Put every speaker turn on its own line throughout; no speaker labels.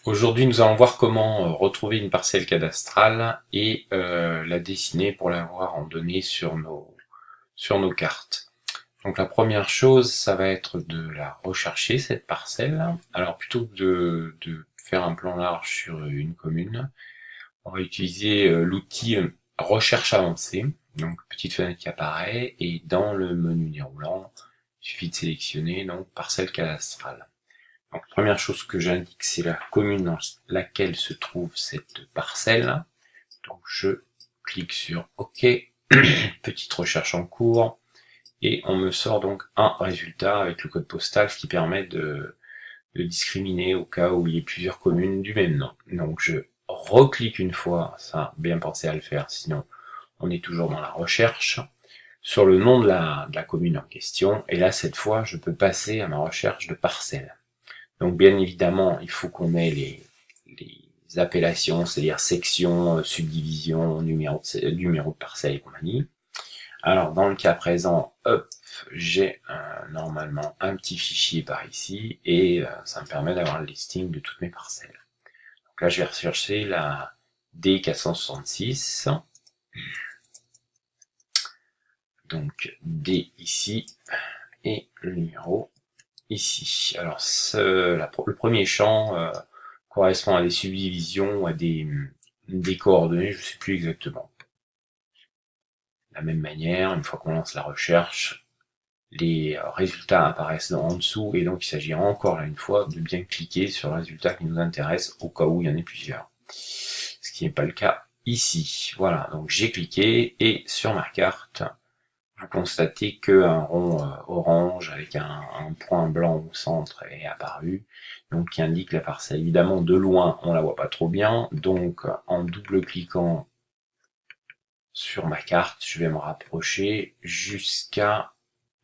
Aujourd'hui, nous allons voir comment retrouver une parcelle cadastrale et la dessiner pour l'avoir en données sur nos cartes. Donc la première chose, ça va être de la rechercher, cette parcelle. Alors plutôt que de faire un plan large sur une commune, on va utiliser l'outil recherche avancée. Donc petite fenêtre qui apparaît et dans le menu déroulant, il suffit de sélectionner donc parcelle cadastrale. Donc, première chose que j'indique, c'est la commune dans laquelle se trouve cette parcelle. Donc, je clique sur OK, petite recherche en cours, et on me sort donc un résultat avec le code postal, ce qui permet de discriminer au cas où il y ait plusieurs communes du même nom. Donc, je reclique une fois, ça, bien pensé à le faire, sinon on est toujours dans la recherche, sur le nom de la commune en question, et là, cette fois, je peux passer à ma recherche de parcelle. Donc bien évidemment, il faut qu'on ait les appellations, c'est-à-dire section, subdivision, numéro de parcelle et compagnie. Alors dans le cas présent, hop, j'ai normalement un petit fichier par ici et ça me permet d'avoir le listing de toutes mes parcelles. Donc là je vais rechercher la D466, donc D ici et le numéro ici. Alors le premier champ correspond à des subdivisions ou à des coordonnées, je ne sais plus exactement. De la même manière, une fois qu'on lance la recherche, les résultats apparaissent en dessous et donc il s'agira encore là une fois de bien cliquer sur le résultat qui nous intéresse au cas où il y en ait plusieurs. Ce qui n'est pas le cas ici. Voilà, donc j'ai cliqué et sur ma carte, vous constatez qu'un rond orange avec un point blanc au centre est apparu, donc qui indique la parcelle. Évidemment, de loin, on la voit pas trop bien, donc en double-cliquant sur ma carte, je vais me rapprocher jusqu'à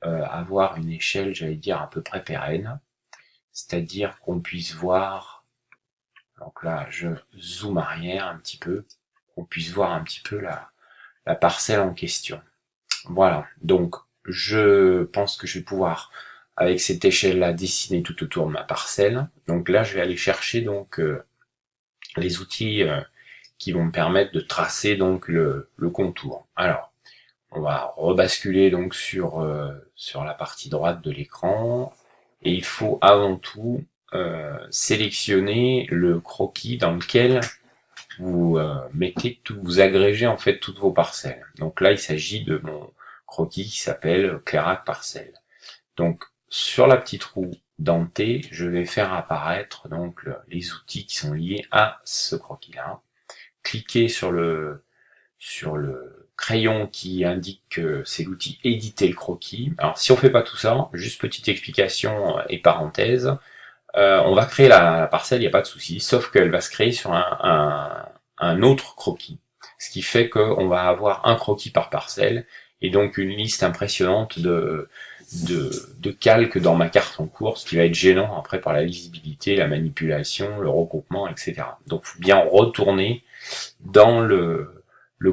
avoir une échelle, j'allais dire, à peu près pérenne, c'est-à-dire qu'on puisse voir, donc là, je zoome arrière un petit peu, qu'on puisse voir un petit peu la parcelle en question. Voilà, donc je pense que je vais pouvoir, avec cette échelle-là, dessiner tout autour de ma parcelle. Donc là, je vais aller chercher donc les outils qui vont me permettre de tracer donc le contour. Alors, on va rebasculer donc sur la partie droite de l'écran, et il faut avant tout sélectionner le croquis dans lequel vous vous agrégez en fait toutes vos parcelles. Donc là, il s'agit de mon croquis qui s'appelle Clairac Parcelle. Donc sur la petite roue dentée, je vais faire apparaître donc les outils qui sont liés à ce croquis-là. Cliquez sur le crayon qui indique que c'est l'outil éditer le croquis. Alors si on fait pas tout ça, juste petite explication et parenthèse, on va créer la parcelle, il n'y a pas de souci, sauf qu'elle va se créer sur un autre croquis. Ce qui fait qu'on va avoir un croquis par parcelle, et donc une liste impressionnante de calques dans ma carte en cours, ce qui va être gênant après par la lisibilité, la manipulation, le regroupement, etc. Donc il faut bien retourner dans le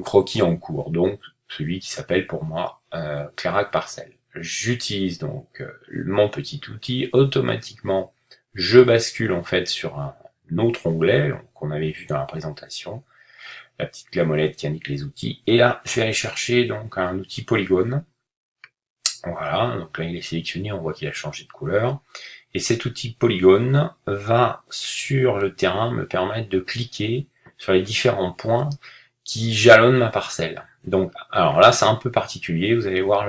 croquis en cours, donc celui qui s'appelle pour moi Clairac Parcelle. J'utilise donc mon petit outil, automatiquement je bascule en fait sur un autre onglet qu'on avait vu dans la présentation, la petite molette qui indique les outils, et là je vais aller chercher donc un outil polygone. Voilà, donc là il est sélectionné, on voit qu'il a changé de couleur, et cet outil polygone va sur le terrain me permettre de cliquer sur les différents points qui jalonnent ma parcelle. Donc, alors là c'est un peu particulier, vous allez voir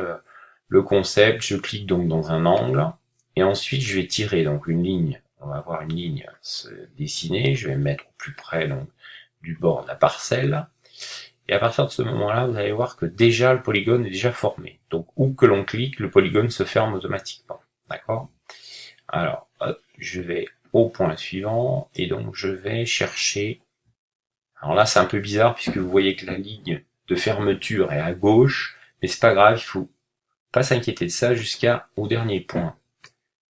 le concept, je clique donc dans un angle, et ensuite je vais tirer donc une ligne, on va avoir une ligne se dessiner, je vais me mettre au plus près donc du bord de la parcelle, et à partir de ce moment-là, vous allez voir que déjà le polygone est déjà formé. Donc où que l'on clique, le polygone se ferme automatiquement. D'accord? Alors, hop, je vais au point suivant, et donc je vais chercher. Alors là, c'est un peu bizarre puisque vous voyez que la ligne de fermeture est à gauche, mais c'est pas grave, il faut pas s'inquiéter de ça jusqu'au dernier point.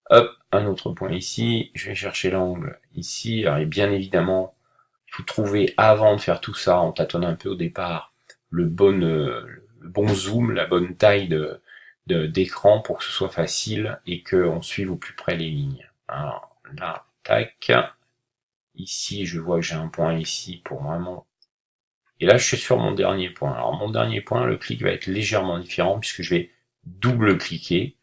Hop, un autre point ici, je vais chercher l'angle ici, alors et bien évidemment, il faut trouver avant de faire tout ça, on tâtonne un peu au départ, le bon zoom, la bonne taille d'écran pour que ce soit facile et qu'on suive au plus près les lignes. Alors là, tac, ici, je vois que j'ai un point ici pour vraiment... Et là, je suis sur mon dernier point. Alors, mon dernier point, le clic va être légèrement différent puisque je vais double-cliquer.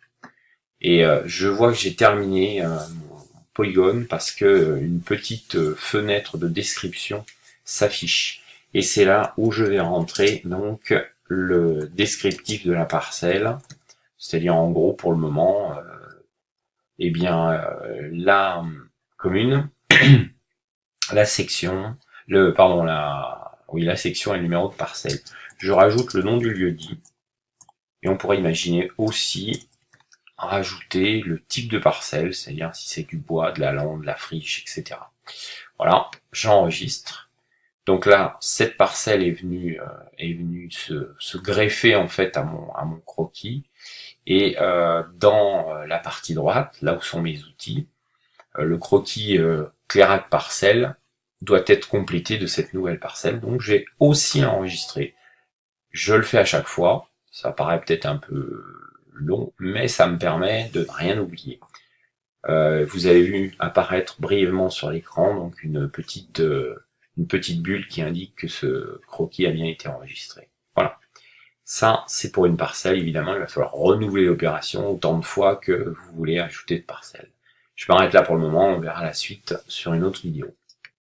Et je vois que j'ai terminé mon polygone parce que une petite fenêtre de description s'affiche. Et c'est là où je vais rentrer donc le descriptif de la parcelle. C'est-à-dire, en gros, pour le moment, eh bien, la commune, la section, la section et le numéro de parcelle. Je rajoute le nom du lieu-dit, et on pourrait imaginer aussi rajouter le type de parcelle, c'est-à-dire si c'est du bois, de la lande, de la friche, etc. Voilà, j'enregistre. Donc là, cette parcelle est venue se greffer en fait à mon croquis. Et dans la partie droite, là où sont mes outils, le croquis Clairac parcelle doit être complété de cette nouvelle parcelle. Donc j'ai aussi enregistré. Je le fais à chaque fois. Ça paraît peut-être un peu long, mais ça me permet de rien oublier. Vous avez vu apparaître brièvement sur l'écran donc une petite bulle qui indique que ce croquis a bien été enregistré. Voilà. Ça, c'est pour une parcelle, évidemment, il va falloir renouveler l'opération autant de fois que vous voulez ajouter de parcelles. Je m'arrête là pour le moment, on verra la suite sur une autre vidéo.